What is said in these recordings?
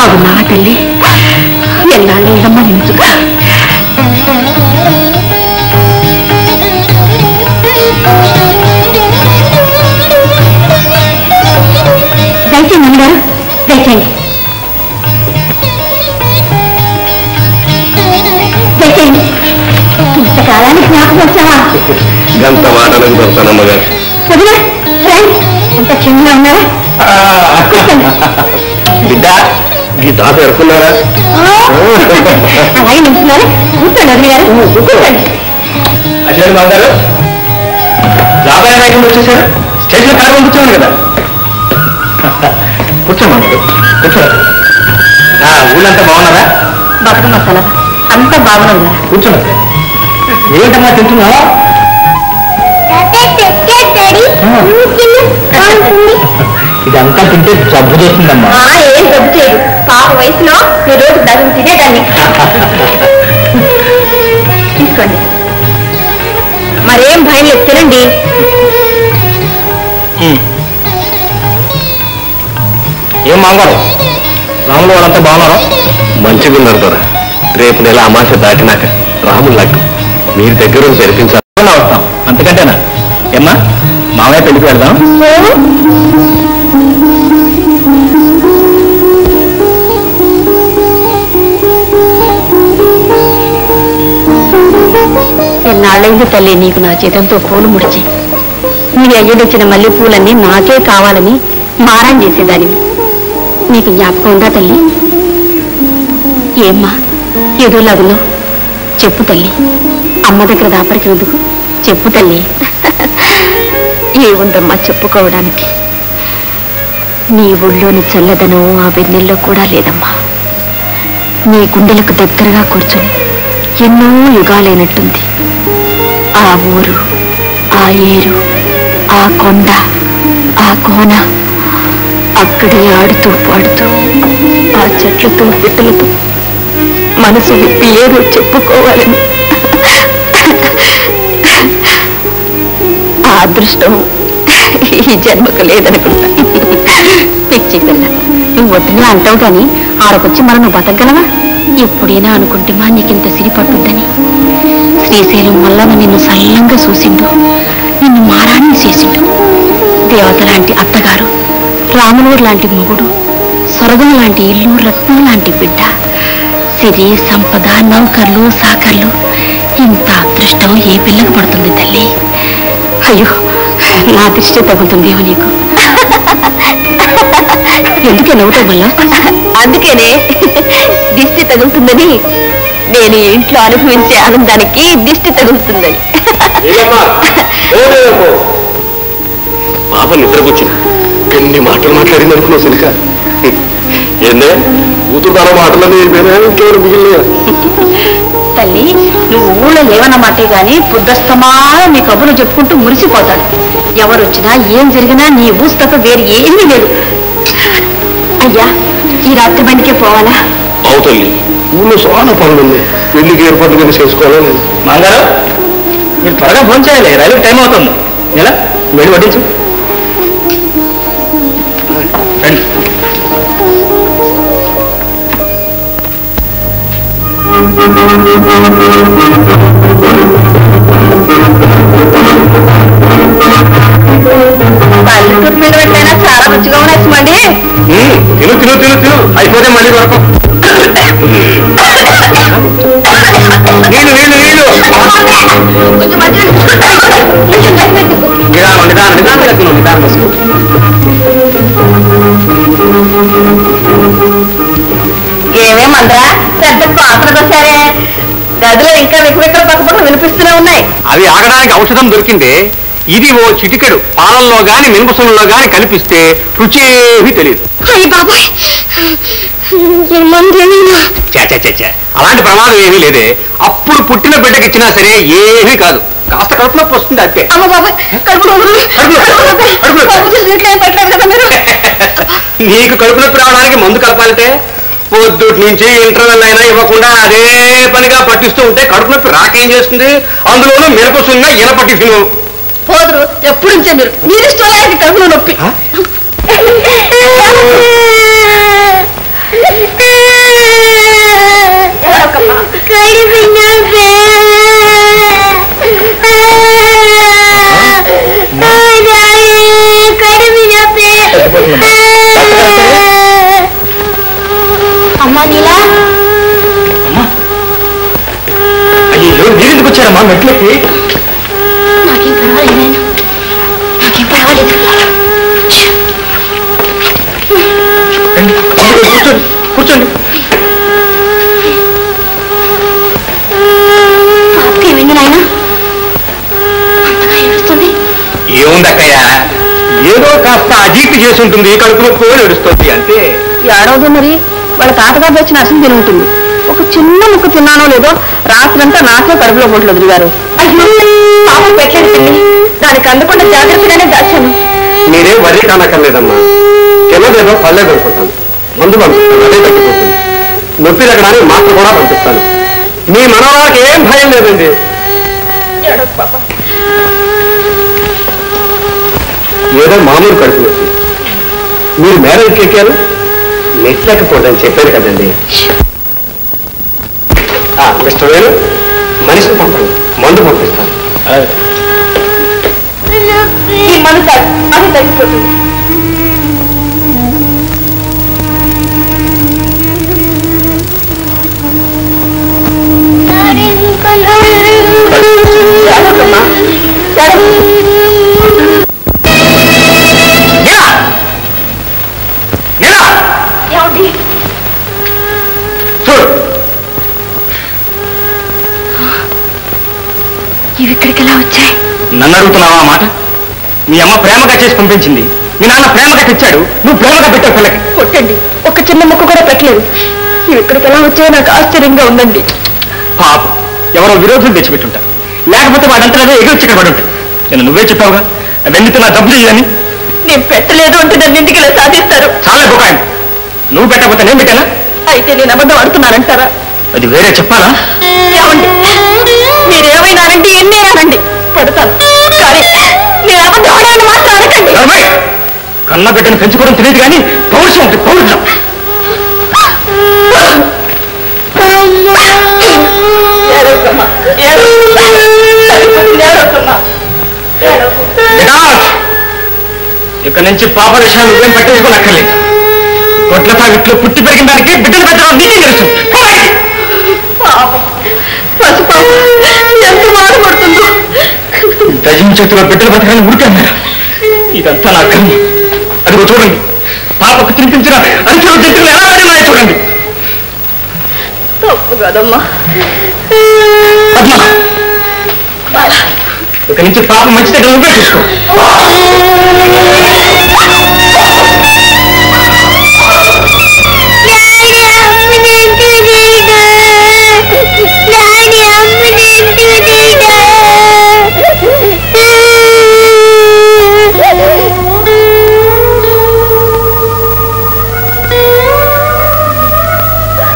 బాగున్నావా తల్లి? ఎన్నాళ్ళేదమ్మా నేను చూడ. దయచేయండి అమ్మగారు, దయచేయండి దయచేయండి. ఇంతకాలానికి జ్ఞాపకం వచ్చావా? గంత మాటలకు దొరుకుతానమ్మగారు. వదిలే ఫ్రెండ్స్, అంత క్షేమంగా ఉన్నారా? బిడ్డ ఈ తాత ఎడుకున్నారా? అలాగే నిలుస్తున్నారు. కూర్చోండి వదిలి గారు, కూర్చోండి. అశ్వని బాగారు రాబాయ్ నాయకులు వచ్చేసారు. స్టేషన్ కారు పంపించాను కదా. కూర్చోమంటారు, కూర్చోండి. ఊళ్ళంతా బాగున్నారా? బతుకమ్మ మసాలా అంతా బాగున్నారా? కూర్చోండి. ఏంటమ్మా తింటున్నావా? ఇదంతా తింటే జబ్బు చేస్తుందమ్మా. ఏం జబ్బు చేయదు. పాప వయసులో మీ రోజు దగ్గర తినేదాన్ని. తీసుకోండి. మరేం భయం లేదు, తినండి. ఏం మాంగారు, రాములు వాళ్ళంతా బాగున్నారా? మంచిగా ఉన్నారు దొర. రేపు నెల అమాస దాటినాక రాములు లగ్గు మీరు దగ్గర జరిపించాలి. వస్తాం, అంతకంటేనా? ఏమ్మా మామయ్య పెళ్లికి వెళ్దాం. ఎన్నాళ్ళైంది తల్లి నీకు నా చేతంతో పూలు ముడిచి. నీ అయ్యడిచ్చిన మల్లెపూలన్నీ నాకే కావాలని మారం చేసేదానివి. నీకు జ్ఞాపకం ఉందా తల్లి? ఏమ్మా ఏదో లగులో చెప్పు తల్లి. అమ్మ దగ్గర దాపరికి ఎందుకు? చెప్పు తల్లి. ఏముందమ్మా చెప్పుకోవడానికి? నీ ఒళ్ళోని చల్లదనం ఆ వెన్నెల్లో కూడా లేదమ్మా. నీ గుండెలకు దగ్గరగా కూర్చొని ఎన్నో యుగాలైనట్టుంది. ఆ ఊరు, ఆ ఏరు, ఆ కొండ, ఆ కోన, అక్కడే ఆడుతూ పాడుతూ ఆ చెట్లతో పిట్టలతో మనసు విప్పి ఏదో చెప్పుకోవాలని ఆ అదృష్టం ఈ జన్మకు లేదనుకుంటా. పిచ్చి పిల్ల, నువ్వు ఒట్టిగా అంటావు కానీ ఆడకొచ్చి మనం నువ్వు బతకగలవా? ఎప్పుడైనా అనుకుంటే మా నీకింత సిరి పట్టుద్దని. శ్రీశైలం వల్ల నిన్ను సల్లంగా చూసిండు, నిన్ను మారాన్ని చేసిండు. దేవత లాంటి అత్తగారు, రాములూరు లాంటి మొగుడు, స్వర్గం లాంటి ఇల్లు, రత్నం లాంటి బిడ్డ, సిరి సంపద, నౌకర్లు, సాకర్లు. ఇంత అదృష్టం ఏ పిల్లకు పడుతుంది తల్లి? అయ్యో నా దృష్టి తగులుతుందేమో నీకు. ఎందుకే నవ్వుతావు వల్ల? అందుకేనే దిష్టి తగులుతుందని. నేను ఇంట్లో అనుభవించే ఆనందానికి దిష్టి తగులుతుందని. పాప నిద్రకొచ్చింది. ఎన్ని మాటలు మాట్లాడింది అనుకున్నావు సిలిక? ఏందే కూతురు తన మాటలని ఇంకెవరు మిగిలిన? తల్లి నువ్వు ఊళ్ళో లేవన్నమాటే గాని పొద్దుస్తమా నీ కబుర్లు చెప్పుకుంటూ మురిసిపోతాడు. ఎవరు వచ్చినా ఏం జరిగినా నీ ఊసు తప్ప వేరు ఏమీ లేదు. అయ్యా ఈ రాత్రి బండికే పోవాలా? అవుతల్లి, ఊళ్ళో చాలా పనులు ఉంది. పెళ్లికి ఏర్పాట్లు కింద చేసుకోవాలి. మాంగారు మీరు త్వరగా ఫోన్ చేయాలి, రైలు టైం అవుతుంది. ఎలా వెళ్ళి వడ్డించు. రండి. పల్లెటూరు మీద పెట్టైనా చాలా రుచిగా ఉన్నాయండి. తిను తిను తిను తిను అయిపోతే మళ్ళీ వరకు. నీళ్ళు నీళ్ళు నీళ్ళు. నిదానం నిదానం నిదానంగా తిను, నిదానం వస్తు. ఏమేమందరా పెద్ద కోతలకు వచ్చారే? గదిలో ఇంకా వికవికల పక్కపక్కన వినిపిస్తూనే ఉన్నాయి. అవి ఆగడానికి ఔషధం దొరికిందే. ఇది ఓ చిటికెడు పాలల్లో గాని మినుపసులలో గాని కనిపిస్తే రుచేవి తెలియదు. అలాంటి ప్రమాదం ఏమీ లేదే. అప్పుడు పుట్టిన బిడ్డకి ఇచ్చినా సరే ఏమీ కాదు. కాస్త కడుపు నొప్పి వస్తుంది అంతే. నీకు కడుపు నొప్పి రావడానికి మందు కలపాలంటే పొద్దుటి నుంచి ఇంటర్వెల్ అయినా ఇవ్వకుండా అదే పనిగా పట్టిస్తూ ఉంటే కడుపు నొప్పి రాకేం చేస్తుంది? అందులోనూ మినపసున్న ఇనప టిఫిను. పోదురు ఎప్పుడు నుంచే మీరు ఇష్టం కడుపులో నొప్పి. అమ్మా నీలా అయ్యో మీరెందుకు వచ్చారమ్మా మెట్లకి? నాకేం పర్వాలేదు, నాకేం పర్వాలేదు. కూర్చోండి కూర్చోండి. ఏమైంది నాయన? అంతగా ఏడుస్తుంది? ఏముందక్కయ్య, ఏదో కాస్త అజీర్తి చేసి ఉంటుంది, కడుపులో కోడి ఏడుస్తుంది అంతే. ఏడవదు మరి, వాళ్ళ తాతగారు తెచ్చిన అసం తిని ఉంటుంది. ఒక చిన్న ముక్క తిన్నానో లేదో రాత్రంతా నాకే కడుపులో పొట్లు వదిలిగారు. అయ్యో పాపం పెట్టలేదు పిల్లి, దానికి అందకుండా జాగ్రత్తగానే దాచాను. మీరేం వరి కానక్కర్లేదమ్మా, తినదేదో పర్లేదు అనుకుంటాను. మందు పంపిస్తాను, అదే తగ్గిపోతుంది. నొప్పి తగ్గడానికి మాత్రం కూడా పంపిస్తాను. మీ మనవాళ్ళకి ఏం భయం లేదండి. ఏదో మామూలు కడుపు నొప్పి. మీరు మ్యారేజ్కి ఎక్కారు, నెట్లేకపోదని చెప్పారు కదండి. మిస్టర్ వేణు, మనిషిని పంపండి, మందు పంపిస్తాను. ఈ మందు కాదు, అది తగ్గిపోతుంది. ఇవి ఇక్కడికి ఎలా వచ్చాయి? నన్ను అడుగుతున్నావా ఆ మాట? మీ అమ్మ ప్రేమగా చేసి పంపించింది, మీ నాన్న ప్రేమగా తెచ్చాడు, నువ్వు ప్రేమగా పెట్టావు పిల్లకి. కొట్టండి, ఒక చిన్న ముక్క కూడా పెట్టలేదు. ఇవి ఇక్కడికి ఎలా వచ్చాయో నాకు ఆశ్చర్యంగా ఉందండి. పాప ఎవరో విరోధులు తెచ్చిపెట్టుంటా, లేకపోతే వాడంతా ఎగురొచ్చి ఇక్కడ పడి ఉంటాయి. నేను నువ్వే చెప్పావుగా అవన్నీ నా డబ్బులు ఇయ్యని. నేను పెట్టలేదు అంటే నన్ను ఎందుకు ఇలా సాధిస్తారు? చాలా బుకాయం. నువ్వు పెట్టకపోతే నేను పెట్టానా? అయితే నేను అబద్ధం ఆడుతున్నానంటారా? అది వేరే చెప్పాలా? ఏమండి, మీరేమైనా అనండి, ఎన్ని అనండి, పడతాను. కానీ నేను అబద్ధం ఆడాలని మాత్రం అనకండి. కన్న బిడ్డను పెంచుకోవడం తెలియదు కానీ పౌరుషం ఉంటుంది, పౌరుషం. ఇక్కడి నుంచి పాప విషయాలు నువ్వేం పట్టించుకోనక్కర్లేదు. కొట్ల సాగిట్లో పుట్టి పెరిగిన దానికి బిడ్డలు పెట్టడం నీకే తెలుసు. ఎంత బాధపడుతుందో. దయ్యం చేతిలో బిడ్డలు బతకాలని ఊరికన్నా. ఇదంతా నా కర్మ. అదిగో చూడండి, పాపకు తినిపించిన అరిచల చెట్టులు ఎలా పడినాయో చూడండి. తప్పు కదమ్మా. ఇక నుంచి పాప మంచి దగ్గర నువ్వే చూసుకో.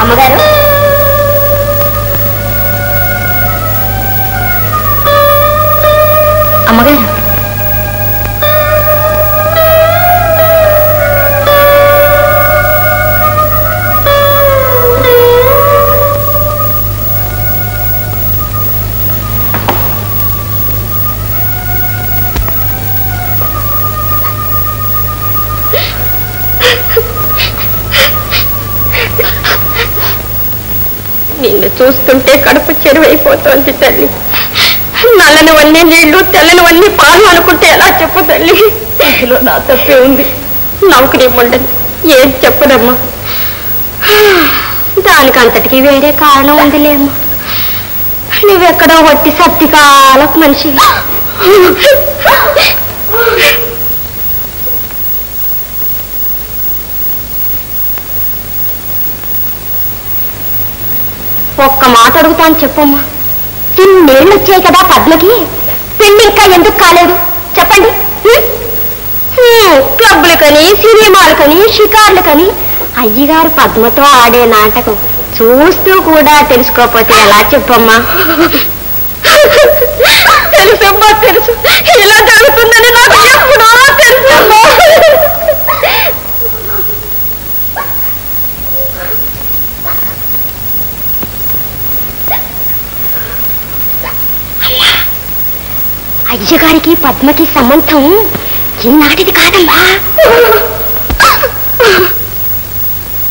అమ్మగారు, అమ్మగారు, నిన్ను చూస్తుంటే కడుపు చెరువైపోతోంది తల్లి. నల్లనివన్నీ నీళ్లు, తెల్లనివన్నీ పాలు అనుకుంటే ఎలా చెప్పు తల్లి? అందులో నా తప్పే ఉంది. నౌకరీ ఉండదు, ఏం చెప్పదమ్మా. దానికి అంతటికి వేరే కారణం ఉందిలేమ్మా. నువ్వెక్కడో వట్టి సత్తికాలకు మనిషి. ఒక్క మాట అడుగుతాను చెప్పమ్మా. ఇన్నేళ్ళు వచ్చాయి కదా పద్మకి, పెళ్లి ఇంకా ఎందుకు కాలేదు చెప్పండి? క్లబ్బులకని, సినిమాలకని, షికార్లకని అయ్యగారు పద్మతో ఆడే నాటకం చూస్తూ కూడా తెలుసుకోకపోతే ఎలా చెప్పమ్మా? తెలుసమ్మా, తెలుసు. ఇలా జరుగుతుందని నాకు ఎప్పుడో తెలుసమ్మా. అయ్యగారికి పద్మకి సంబంధం ఈనాటిది కాదమ్మా.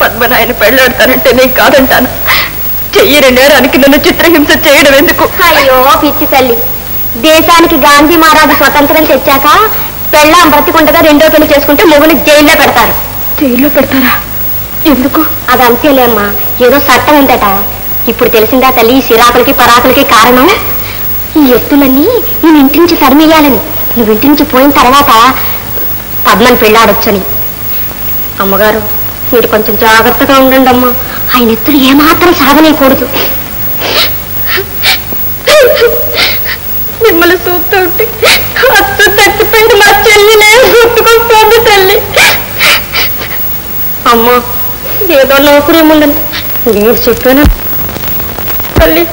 పద్మనాయన పెళ్ళాడతానంటే నేను కాదంటాను. చెయ్యని నేరానికి నన్ను చిత్రహింస చేయడం ఎందుకు? అయ్యో పిచ్చి తల్లి, దేశానికి గాంధీ మహారాజు స్వతంత్రం తెచ్చాక పెళ్ళాం బ్రతికుండగా రెండో పెళ్లి చేసుకుంటే మొగుని జైల్లో పెడతారు. జైల్లో పెడతారా? ఎందుకు? అది అంతేలేమ్మా, ఏదో చట్టం ఉందట. ఇప్పుడు తెలిసిందా తల్లి, ఈ సిరాకులకి పరాకులకి కారణం ఈ ఎత్తులన్నీ నేను ఇంటి నుంచి తరిమేయాలని. నువ్వు ఇంటి నుంచి పోయిన తర్వాత పద్మని పెళ్ళాడొచ్చని. అమ్మగారు, మీరు కొంచెం జాగ్రత్తగా ఉండండి అమ్మా. ఆయన ఎత్తులు ఏమాత్రం సాగనేయకూడదు. మిమ్మల్ని చూస్తుంటే అచ్చు చచ్చిపోయింది మా చెల్లినే గుర్తుకొస్తుంది తల్లి. అమ్మా, ఏదో నౌకరేముందని మీరు చెప్పాను తల్లి.